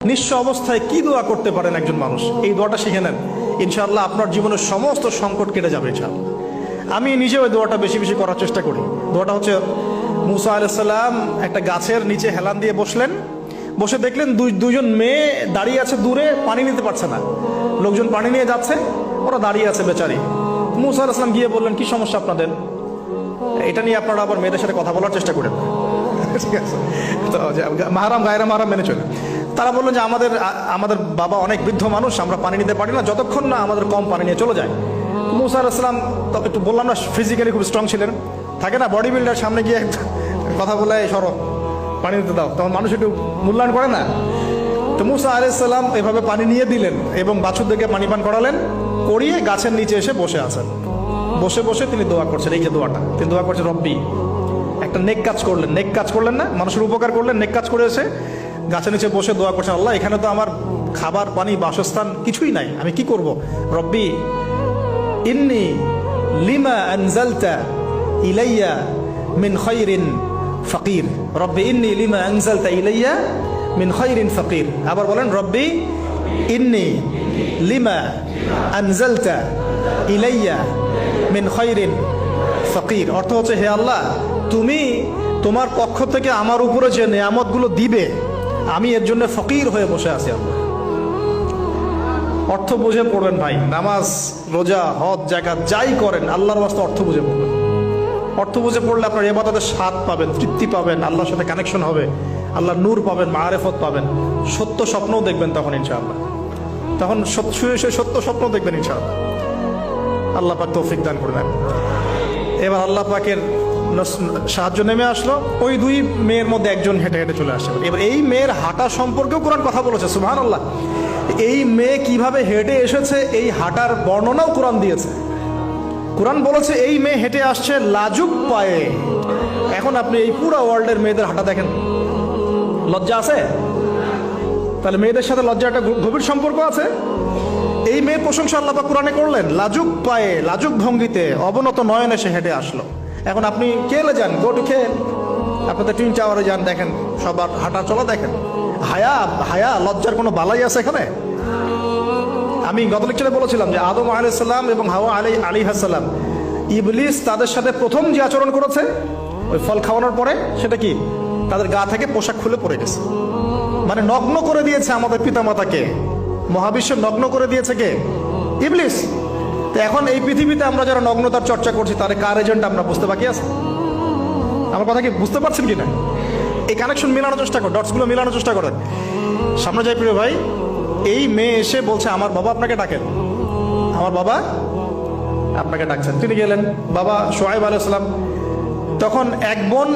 নিঃস্ব অবস্থায় কি দোয়া করতে পারেন একজন মানুষ, এই দোয়াটা শিখে নেন, ইনশাআল্লাহ আপনার জীবনের সমস্ত সংকট কেটে যাবে ইনশাআল্লাহ। আমি নিজেও ওই দোয়াটা বেশি বেশি করার চেষ্টা করি। দোয়াটা হচ্ছে, মুসা আলাইহিস সালাম একটা গাছের নিচে হেলান দিয়ে বসলেন, বসে দেখলেন দুইজন মেয়ে দাঁড়িয়ে আছে দূরে, পানি নিতে পারছে না, লোকজন পানি নিয়ে যাচ্ছে, ওরা দাঁড়িয়ে আছে বেচারি। মুসা আলাইহিস সালাম গিয়ে বললেন, কি সমস্যা আপনাদের? এটা নিয়ে আপনারা আবার মেয়েদের সাথে কথা বলার চেষ্টা করেন, ঠিক আছে? তো মাহারাম গায়রা মাহারাম মেনে চলে। তারা বললেন যে আমাদের বাবা অনেক বৃদ্ধ মানুষ, আমরা পানি নিতে পারি না যতক্ষণ না আমাদের কম পানি নিয়ে চলে যায়। মুসা আলাইহিস সালাম একটু বললাম না, ফিজিক্যালি খুব স্ট্রং ছিলেন, থাকে না বডি বিল্ডার, সামনে গিয়ে কথা বলে সরো পানি নিতে দাও, তখন মানুষ একটু মূল্যায়ন করে না। তো মুসা আলাইহিস সালাম এভাবে পানি নিয়ে দিলেন এবং বাছুরদেরকে পানি পান করালেন, করিয়ে গাছের নিচে এসে বসে আছেন। বসে বসে তিনি দোয়া করছেন, এই যে দোয়াটা তিনি দোয়া করছেন, রব্বি, একটা নেক কাজ করলেন, নেক কাজ করলেন না, মানুষের উপকার করলেন, নেক কাজ করে এসে গাছের নিচে বসে দোয়া করছেন, আল্লাহ এখানে তো আমার খাবার পানি বাসস্থান কিছুই নাই, আমি কি করব? রব্বি ইন্নি লিমা আনজালতা ইলাইয়া মিন খায়রিন ফাকির, রব্বি ইন্নি লিমা আনজালতা ইলাইয়া মিন খায়রিন ফাকির। আবার বলেন, রব্বি ইন্নি লিমা আনজালতা ইলাইয়া মিন খায়রিন ফাকির। অর্থ হচ্ছে, হে আল্লাহ, তুমি তোমার পক্ষ থেকে আমার উপরে যে নেয়ামতগুলো দিবে, আমি এর জন্য ফকির হয়ে বসে আছি। আল্লাহ অর্থ বুঝে পড়বেন ভাই, নামাজ রোজা হজ জাকাত যাই করেন আল্লাহর ওয়াস্তে অর্থ বুঝে পড়বেন। অর্থ বুঝে পড়লে আপনার ইবাদতের স্বাদ পাবেন, তৃপ্তি পাবেন, আল্লাহর সাথে কানেকশন হবে, আল্লাহর নূর পাবেন, মাআরিফত পাবেন, সত্য স্বপ্নও দেখবেন তখন ইনশাআল্লাহ। তখন শুয়ে শুয়ে সত্য স্বপ্ন দেখবেন ইনশাআল্লাহ। আল্লাহ পাক তৌফিক দান করবেন। এবার আল্লাহ পাকের সাহায্য নেমে আসলো, ওই দুই মেয়ের মধ্যে একজন হেঁটে হেঁটে চলে আসছে। এবার এই মেয়ের হাঁটা সম্পর্কেও কোরআন কথা বলেছে, সুবহানাল্লাহ। এই মেয়ে কিভাবে হেঁটে এসেছে এই হাঁটার বর্ণনাও কোরআন দিয়েছে। কোরআন বলেছে এই মেয়ে হেঁটে আসছে লাজুক পায়ে। এখন আপনি এই পুরো ওয়ার্ল্ডের মেয়েদের হাঁটা দেখেন, লজ্জা আছে? তাহলে মেয়েদের সাথে লজ্জা একটা গভীর সম্পর্ক আছে। এই মেয়ে প্রশংসা আল্লাহ পাক কোরআনে করলেন, লাজুক পায়ে লাজুক ভঙ্গিতে অবনত নয়নে সে হেঁটে আসলো। এখন আপনি কেলে যান, গো টু খেল, আপনাদের টুইন টাওয়ারে যান, দেখেন সবার হাঁটা চলা দেখেন। হায়া লজ্জার কোনো বালাই আছে এখানে? আমি গত লেকচারে বলেছিলাম যে আদম আলাইহিস সালাম এবং হাওয়া আলাইহিস সালাম, ইবলিস তাদের সাথে প্রথম যে আচরণ করেছে ওই ফল খাওয়ানোর পরে, সেটা কি? তাদের গা থেকে পোশাক খুলে পড়ে গেছে, মানে নগ্ন করে দিয়েছে আমাদের পিতামাতাকে, মহাবিশ্ব নগ্ন করে দিয়েছে কে? ইবলিস। তো এখন এই পৃথিবীতে আমরা যারা নগ্নতার চর্চা করছি, তার কার এজেন্ট আমরা বুঝতে বাকি আছে? আমার কথা কি বুঝতে পারছেন কিনা? এই কানেকশন মেলানোর চেষ্টা করেন, ডটসগুলো মেলানোর চেষ্টা করেন। সামনে যাই প্রিয় ভাই, এই মেয়ে এসে বলছে, আমার বাবা আপনাকে ডাকেন, আমার বাবা আপনাকে ডাকছেন। তিনি গেলেন, বাবা শুআয়ব আলাইহিস সালাম। তখন এক বোন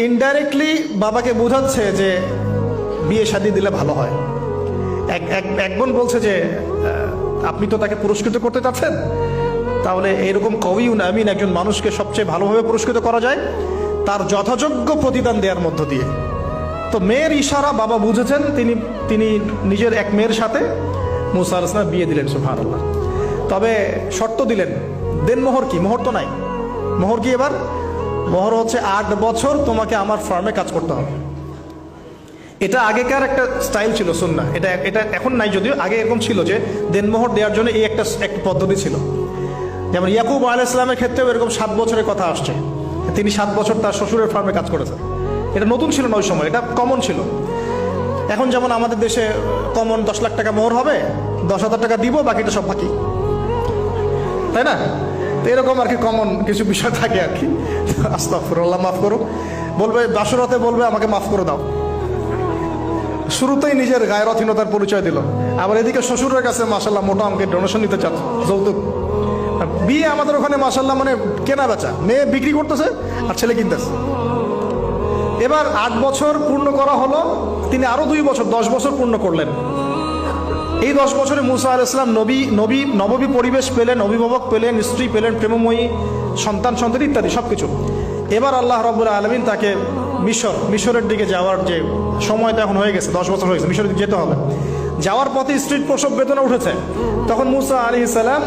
ইনডাইরেক্টলি বাবাকে বোঝাচ্ছে যে বিয়ে শাদী দিলে ভালো হয়। এক বোন বলছে যে আপনি তো তাকে পুরস্কৃত করতে চাচ্ছেন, তাহলে এরকম কবিউন আমিন একজন মানুষকে সবচেয়ে ভালোভাবে পুরস্কৃত করা যায় তার যথাযোগ্য প্রতিদান দেওয়ার মধ্য দিয়ে। তো মেয়ের ইশারা বাবা বুঝেছেন, তিনি নিজের এক মেয়ের সাথে মুসা আলাইহিস সালাম বিয়ে দিলেন, সুবহানাল্লাহ। তবে শর্ত দিলেন, দেনমোহর কি? মোহর তো নাই। মোহর কি এবার? মোহর হচ্ছে 8 বছর তোমাকে আমার ফার্মে কাজ করতে হবে। এটা আগেকার একটা স্টাইল ছিল, সুন্নাহ। এটা এখন নাই যদিও, আগে এরকম ছিল যে দেনমোহর দেওয়ার জন্য এই একটা পদ্ধতি ছিল। যেমন ইয়াকুব আলাইহিস সালামের ক্ষেত্রেও এরকম 7 বছরের কথা আসছে, তিনি 7 বছর তার শ্বশুরের ফার্মে কাজ করেছেন। এটা নতুন ছিল না ওই সময়, এটা কমন ছিল। এখন যেমন আমাদের দেশে কমন 10 লাখ টাকা মোহর হবে, 10,000 টাকা দিব, বাকিটা সব বাকি, তাই না? তো এরকম আর কি কমন কিছু বিষয় থাকে আর কি। আস্তাগফিরুল্লাহ, মাফ করো। বলবে বাসরাতে, বলবে আমাকে মাফ করে দাও। শুরুতেই নিজের গায়রথহীনতার পরিচয় দিল। আবার এদিকে শ্বশুরের কাছে মাশাআল্লাহ মোটা অঙ্কের ডোনেশন নিতে চাচ্ছে, যৌতুক। বিয়ে আমাদের ওখানে মাশাআল্লাহ মানে কেনা বেচা, মেয়ে বিক্রি করতেছে আর ছেলে কিনতেছে। এবার 8 বছর পূর্ণ করা হলো, তিনি আরো 2 বছর 10 বছর পূর্ণ করলেন। এই 10 বছরে মুসা আলাইহিস সালাম নববী পরিবেশ পেলেন, অভিভাবক পেলেন, স্ত্রী পেলেন, প্রেমময়ী সন্তান ইত্যাদি সবকিছু। এবার আল্লাহ রাব্বুল আলামিন তাকে মিশরের দিকে যাওয়ার যে সময়টা এখন হয়ে গেছে, 10 বছর হয়ে গেছে, মিশরের দিকে যেতে হবে। যাওয়ার পথে স্ত্রীর প্রসব বেদনা উঠেছে। তখন মুসা আলাইহিস সালাম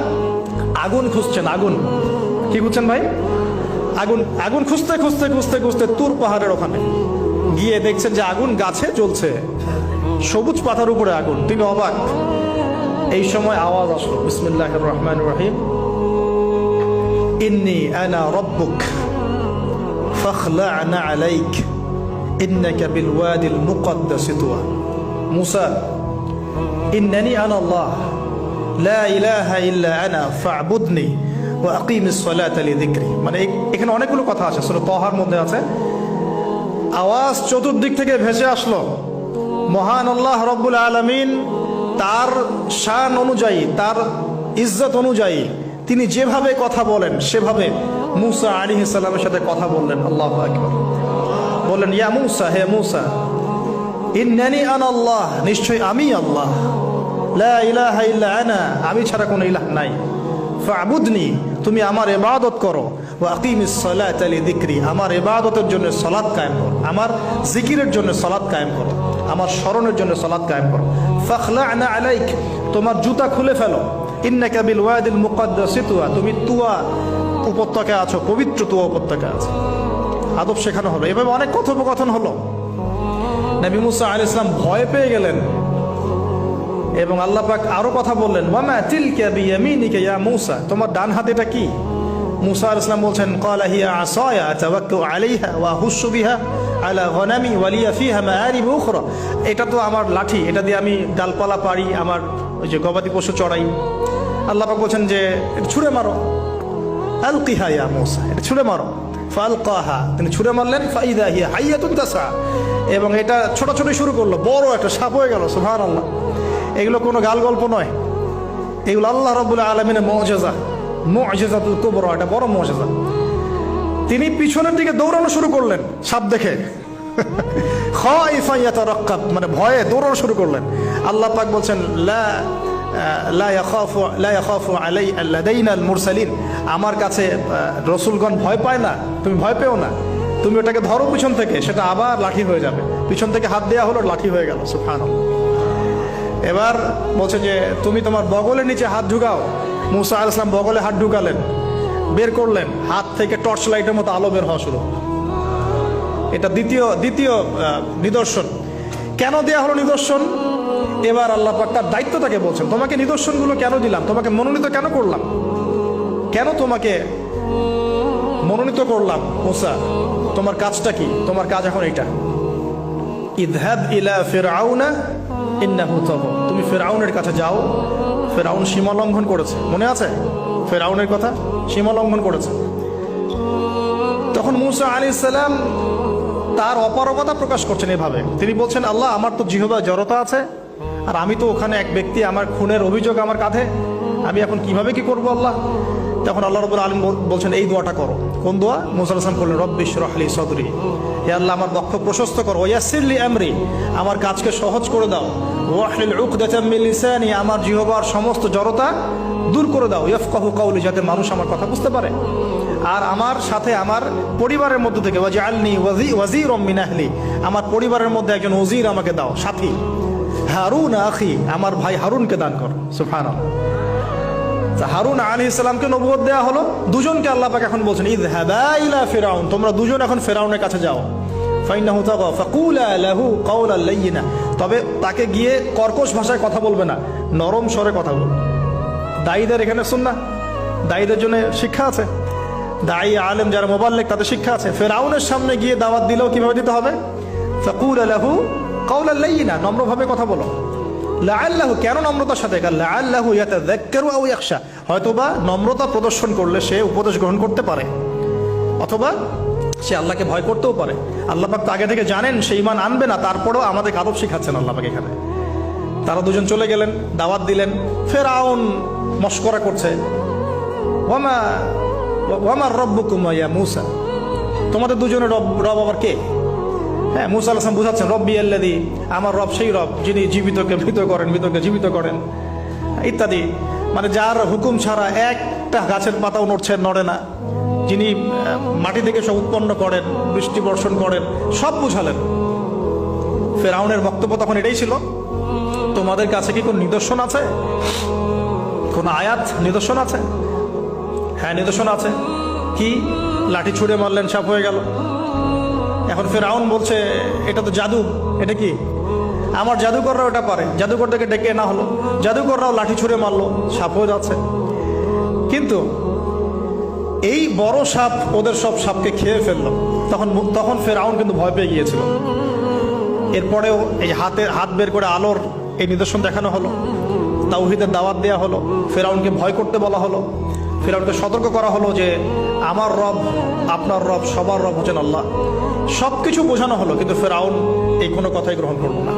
আগুন খুঁজছেন। আগুন কি খুঁজছেন ভাই? আগুন খুঁজতে খুঁজতে খুঁজতে খুঁজতে তুর পাহাড়ের ওখানে গিয়ে দেখছেন যে আগুন গাছে জ্বলছে, সবুজ পাতার উপরে আগুন, তিনি অবাক। এই সময় আওয়াজ আসলো, বিসমিল্লাহির রহমানির রহিম, ইন্নী আনা রাব্বুক ফাখলা'না আলাইক ইন্নাকা বিল ওয়াদিল মুকদ্দাস তুয়া। মুসা, ইন্নানি আনা আল্লাহ লা ইলাহা ইল্লা আনা ফা'বুদনি ওয়া আকিমিস সালাতা লিযিকরি। মানে এখানে অনেকগুলো কথা আছে, সূরা তাহার মধ্যে আছে। আওয়াজ চতুর্দিক থেকে ভেসে আসলো, মহান আল্লাহ রব্বুল আলামিন তার শান অনুযায়ী, তার ইজ্জত অনুযায়ী তিনি যেভাবে কথা বলেন সেভাবে মুসা আলাইহিস সালামের সাথে কথা বললেন। আল্লাহু আকবার। বললেন, ইয়া মুসা, হে মুসা, ইন্নানি আনা আল্লাহ, নিশ্চয় আমি আল্লাহ, লা ইলাহা ইল্লা আনা, আমি ছাড়া কোনো ইলাহ নাই, ফা'বুদনি, তুমি আমার ইবাদত করো, ওয়া আকিমিস সালাতা লিযিকরি, আমার ইবাদতের জন্য সালাত কায়েম করো, আমার জিকিরের জন্য সালাত কায়েম করো, আমার স্মরণের জন্য সালাত কায়েম করো। ফাখলা'না আলাইক, তোমার জুতা খুলে ফেলো, ইন্নাকা বিল ওয়াদিল মুকদ্দাস তুয়া, তুমি তুয়া উপত্যকায় আছো, পবিত্র তুয়া উপত্যকায় আছো। আদব শেখানো হলো, এভাবে অনেক কথোপকথন হলো। নবী মুসা আলাইহিস সালাম ভয় পেয়ে গেলেন এবং আল্লাহ পাক আরো কথা বললেন, ওয়ামা তিলকা বিয়ামিনিকা ইয়া মুসা, তোমার ডান হাতে এটা কি? মুসা আলাইহিস সালাম বলছেন, ক্বালা হিয়া আসায়া আতাওয়াক্কাউ আলাইহা ওয়া আহুশু বিহা আলা গনামি ওয়া লিয়া ফিহা মাআরিব উখরা, এটা তো আমার লাঠি, এটা দিয়ে আমি ডালপালা পারি, আমার ওই যে গবাদি পশু চড়াই। আল্লাহ পাক বলছেন যে ছুঁড়ে মারো, আলকিহা ইয়া মুসা, এটা ছুঁড়ে মারো। ফালকাহা, তিনি ছুঁড়ে মারলেন, ফাইদা হিয়া হাইয়াতুন তাসা, এবং এটা ছোটাছুটি শুরু করলো, বড় একটা সাপ হয়ে গেল। সুবহানাল্লাহ। এগুলো কোনো গাল গল্প নয়, এগুলো আল্লাহ রাব্বুল আলামিনের মুআজিজা, মুআজিজাতুল কুবরা, এটা বড় মুআজিজা। তিনি পিছনের দিকে দৌড়ানো শুরু করলেন সাপ দেখে, খাইফা ইয়াতারাক্কাব, মানে ভয়ে দৌড়ানো শুরু করলেন। আল্লাহ পাক বলছেন, লা ইয়াখাফু লাদাইনাল মুরসালিন, আমার কাছে রসুলগণ ভয় পায় না, তুমি ভয় পেও না, তুমি ওটাকে ধরো পিছন থেকে, সেটা আবার লাঠি হয়ে যাবে। পিছন থেকে হাত দেওয়া হলো, লাঠি হয়ে গেল। সুবহানাল্লাহ। এবার বলছে যে তুমি তোমার বগলের নিচে হাত ঢুকাও। মুসা আলাইহিস সালাম বগলে হাত ঢুকালেন, বের করলেন, হাত থেকে টর্চ লাইটের মতো আলো বের হওয়া শুরু। এটা দ্বিতীয় নিদর্শন। কেন দেয়া হলো নিদর্শন? এবার আল্লাহ পাক তার দায়িত্বটাকে বলছেন, তোমাকে নিদর্শনগুলো কেন দিলাম, তোমাকে মনোনীত কেন করলাম, কেন তোমাকে মনোনীত করলাম মুসা, তোমার কাজটা কি? তোমার কাজ এখন এটা, ইযহাব ইলা ফিরআউনা ইন্নাহু তাগা, তুমি ফিরআউনের কাছে যাও। ফিরআউন সীমা লঙ্ঘন করেছে, মনে আছে ফিরআউনের কথা? সীমা লঙ্ঘন করেছে। তখন মুসা আলাইহিস সালাম তার অপারগতা প্রকাশ করছেন এভাবে, তিনি বলছেন, আল্লাহ, আমার তো জিহ্বায় জড়তা আছে, আর আমি তো ওখানে এক ব্যক্তি, আমার খুনের অভিযোগ আমার কাঁধে, আমি এখন কিভাবে কি করবো আল্লাহ? তখন আল্লাহ রাব্বুল আলামিন বলছেন, এই দোয়াটা করো। কোন দোয়া? মুসা আলাইহিস সালাম বললেন, রব্বি ইশরাহ লি সাদরি, হে আল্লাহ, আমার বক্ষ প্রশস্ত করো, ওয়াসির লি আমরি, আমার কাজকে সহজ করে দাও, ওয়াহলিল উকদাতাম মিন লিসানি, আমার জিহ্বার সমস্ত জড়তা দূর করে দাও, ইয়াফকাহু কাওলি, যাতে মানুষ আমার কথা বুঝতে পারে। আর আমার সাথে আমার পরিবারের মধ্য থেকে ওয়াজআলনি ওয়াজিরাম মিন আহলি, আমার পরিবারের মধ্যে একজন ওজির আমাকে দাও, সাথী। হারুন আখি, আমার ভাই হারুনকে দান কর। সুবহানাল্লাহ। হারুন আলাইহিস সালামকে নবুয়ত দেয়া হলো, দুজনকে আল্লাহ পাক এখন বলছেন, ইযহাবা ইলা ফিরআউন, তোমরা দুজন এখন ফিরআউনের কাছে যাও। ফাইন্নাহু তাগা ফাকুলা লাহু কাওলান লাইয়িনা, তবে তাকে গিয়ে কর্কশ ভাষায় কথা বলবে না, নরম স্বরে কথা বলবে। দায়ীদের এখানে সুন্নাহ, দায়ীদের জন্য শিক্ষা আছে, দায়ী আলেম যারা মুবাল্লিগ তাদের শিক্ষা আছে। ফিরআউনের সামনে গিয়ে দাওয়াত দিলেও কিভাবে দিতে হবে? ফাকুলা লাহু কাওলান লাইয়িনা, নম্রভাবে কথা বলো। লাআল্লাহু, কেন নম্রতার সাথে? লাআল্লাহু ইয়াতাযাক্কারু আও ইয়াখশা, হয়তোবা নম্রতা প্রদর্শন করলে সে উপদেশ গ্রহণ করতে পারে, অথবা সে আল্লাহকে ভয় করতেও পারে। আল্লাহ পাক তো আগে থেকে জানেন সে ঈমান আনবে না, তারপরেও আমাদের আদব শিখাচ্ছেন আল্লাহ পাক এখানে। তারা দুজন চলে গেলেন, দাওয়াত দিলেন। ফিরআউন মশকরা করছে, ওয়ামা রব্বুকুম ইয়া মুসা, তোমাদের দুজনের রব আবার কে? হ্যাঁ, মুসা আলাইহিস সালাম বুঝাচ্ছেন, রব্বি আল্লাযী, আমার রব সেই রব যিনি জীবিতকে মৃত করেন, মৃতকে জীবিত করেন, ইত্যাদি। মানে যার হুকুম ছাড়া একটা গাছের পাতাও নড়ে না, যিনি মাটি থেকে সব উৎপন্ন করেন, বৃষ্টি বর্ষণ করেন, সব বুঝালেন। ফিরআউনের বক্তব্য তখন এটাই ছিল, তোমাদের কাছে কি কোন নিদর্শন আছে, কোন আয়াত নিদর্শন আছে? হ্যাঁ, নিদর্শন আছে। কি? লাঠি ছুঁড়ে মারলেন, সাপ হয়ে গেল। এখন ফিরআউন বলছে, এটা তো জাদু, এটা কি? আমার জাদুকররা ওটা পারে, জাদুকরদেরকে ডেকে না হলো, জাদুকররাও লাঠি ছুঁড়ে মারলো, সাপ হয়ে যাচ্ছে। কিন্তু এই বড় সাপ ওদের সব সাপকে খেয়ে ফেললো। তখন ফেরাউন কিন্তু ভয় পেয়ে গিয়েছিল। এরপরেও এই হাত বের করে আলোর এই নিদর্শন দেখানো হলো, তাওহীদের দাওয়াত দেওয়া হলো, ফেরাউনকে ভয় করতে বলা হলো, ফেরাউনকে সতর্ক করা হলো যে আমার রব, আপনার রব, সবার রব হচ্ছেন আল্লাহ। সবকিছু বোঝানো হলো, কিন্তু ফেরাউন এই কোনো কথাই গ্রহণ করলো না।